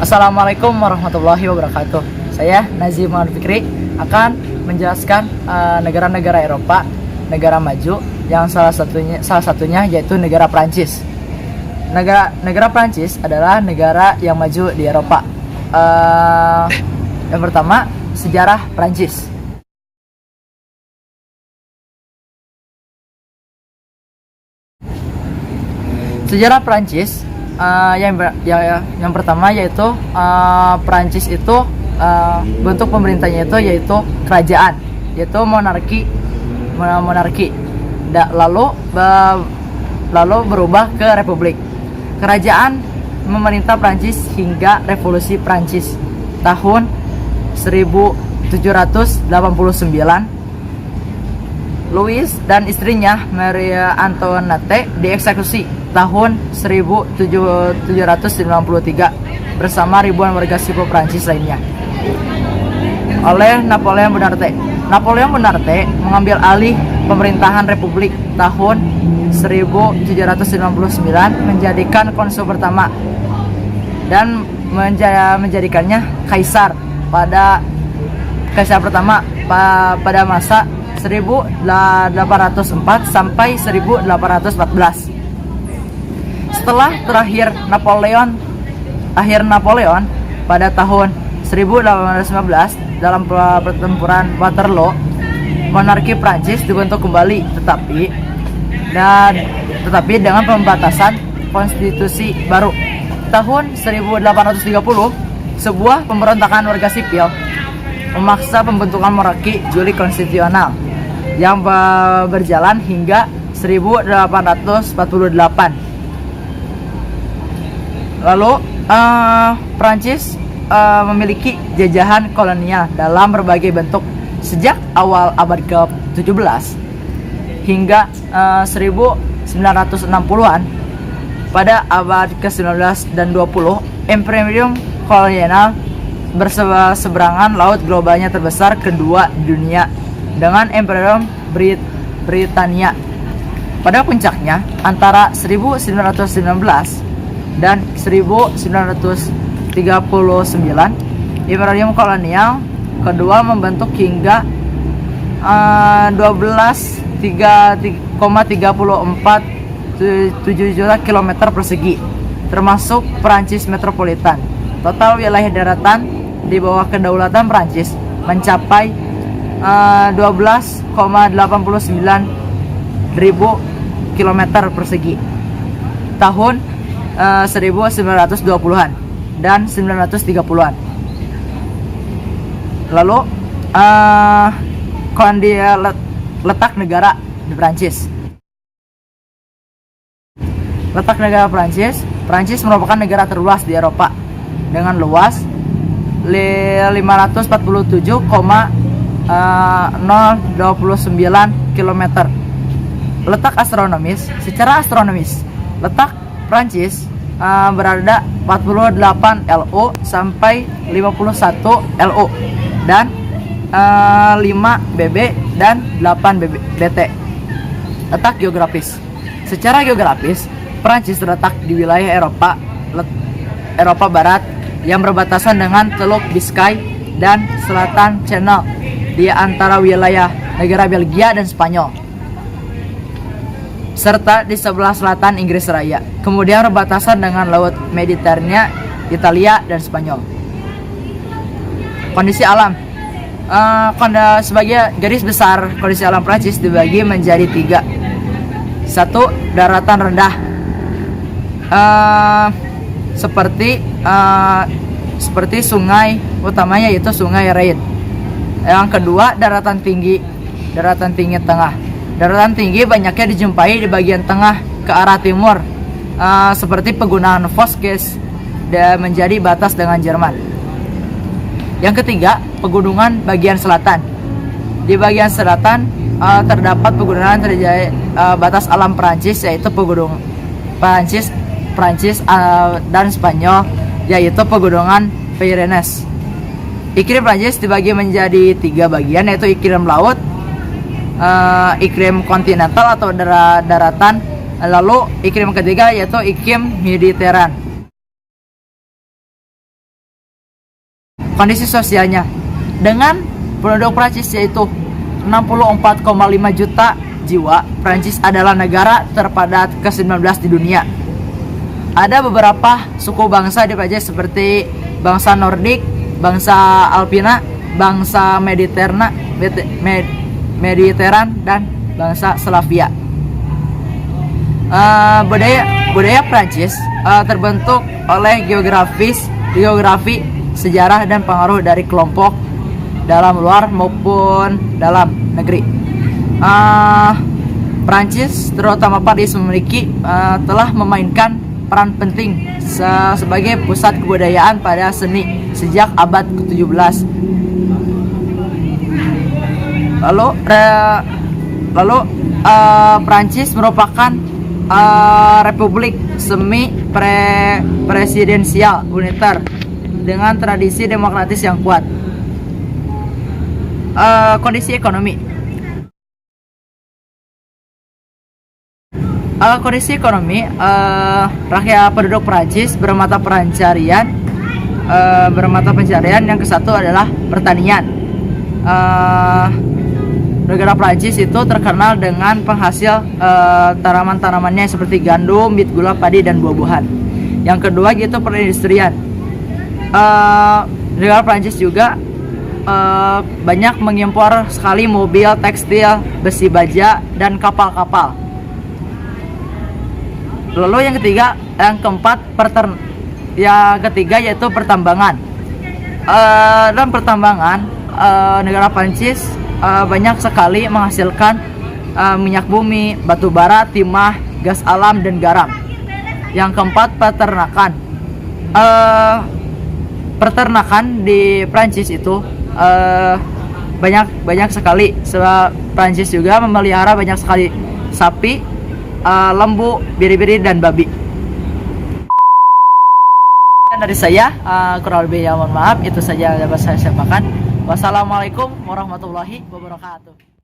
Assalamualaikum warahmatullahi wabarakatuh. Saya Nazim Muhammad Fikri akan menjelaskan negara-negara Eropa, negara maju yang salah satunya yaitu negara Prancis. Negara Prancis adalah negara yang maju di Eropa. Yang pertama, sejarah Prancis. Sejarah Prancis yang pertama yaitu Prancis itu bentuk pemerintahnya yaitu kerajaan, yaitu monarki. Lalu berubah ke republik. Kerajaan memerintah Prancis hingga Revolusi Prancis tahun 1789. Louis dan istrinya Marie Antoinette dieksekusi tahun 1793 bersama ribuan warga sipil Prancis lainnya oleh Napoleon Bonaparte. Napoleon Bonaparte mengambil alih pemerintahan republik tahun 1799, menjadikan konsul pertama dan menjadikannya kaisar pertama pada masa 1804 sampai 1814. Setelah akhir Napoleon pada tahun 1815 dalam pertempuran Waterloo, monarki Prancis dibentuk kembali, tetapi dengan pembatasan konstitusi baru. Tahun 1830, sebuah pemberontakan warga sipil memaksa pembentukan monarki juri konstitusional yang berjalan hingga 1848. Lalu Prancis memiliki jajahan kolonial dalam berbagai bentuk sejak awal abad ke-17 hingga 1960-an. Pada abad ke-19 dan 20, imperium kolonial berseberangan laut globalnya terbesar kedua di dunia dengan Imperium Britania. Pada puncaknya antara 1919 dan 1939, imperium kolonial kedua membentuk hingga 12,347 juta kilometer persegi, termasuk Prancis metropolitan. Total wilayah daratan di bawah kedaulatan Prancis mencapai 12,89 ribu kilometer persegi tahun 1920-an dan 1930-an. Lalu letak negara di Prancis. Letak negara Prancis merupakan negara terluas di Eropa dengan luas 547,029 km. Secara astronomis, letak Prancis berada 48 LO sampai 51 LO dan 5 BB dan 8 BT. Letak geografis. Secara geografis, Prancis terletak di wilayah Eropa Barat yang berbatasan dengan Teluk Biscay dan Selatan Channel di antara wilayah negara Belgia dan Spanyol, serta di sebelah selatan Inggris Raya. Kemudian berbatasan dengan Laut Mediterania, Italia, dan Spanyol. Kondisi alam. Sebagai garis besar, kondisi alam Prancis dibagi menjadi 3. 1. Daratan rendah, seperti sungai utamanya yaitu Sungai Rhine. Yang kedua, daratan tinggi tengah. Daratan tinggi banyaknya dijumpai di bagian tengah ke arah timur, seperti pegunungan Vosges dan menjadi batas dengan Jerman. Yang ketiga, pegunungan bagian selatan. Di bagian selatan terdapat pegunungan terjadi batas alam Prancis, yaitu pegunungan Prancis dan Spanyol, yaitu pegunungan Pyrenees. Iklim Prancis dibagi menjadi 3 bagian, yaitu iklim laut, iklim kontinental atau daratan, lalu iklim ketiga yaitu iklim Mediteran. kondisi sosialnya. Dengan penduduk Prancis yaitu 64,5 juta jiwa, Prancis adalah negara terpadat ke-19 di dunia. Ada beberapa suku bangsa di Prancis seperti bangsa Nordik, bangsa Alpina, bangsa Mediteran, dan bangsa Slavia. Budaya Prancis terbentuk oleh geografi, sejarah, dan pengaruh dari kelompok dalam luar maupun dalam negeri. Prancis, terutama Paris, telah memainkan peran penting sebagai pusat kebudayaan pada seni sejak abad ke-17. Lalu Prancis merupakan republik semi presidensial uniter dengan tradisi demokratis yang kuat. Kondisi ekonomi. Rakyat penduduk Prancis bermata pencarian yang ke-1 adalah pertanian. Negara Prancis itu terkenal dengan penghasil tanaman-tanamannya seperti gandum, bit, gula, padi, dan buah-buahan. Yang kedua gitu perindustrian. Negara Prancis juga banyak mengimpor sekali mobil, tekstil, besi baja, dan kapal-kapal. Lalu yang ketiga yaitu pertambangan. Dalam pertambangan, negara Prancis banyak sekali menghasilkan minyak bumi, batu bara, timah, gas alam, dan garam. Yang keempat, peternakan. Peternakan di Prancis itu banyak sekali. Sebab Prancis juga memelihara banyak sekali sapi, lembu, biri-biri, dan babi. Dan dari saya, kurang lebihnya mohon maaf. Itu saja yang dapat saya sampaikan. Wassalamualaikum warahmatullahi wabarakatuh.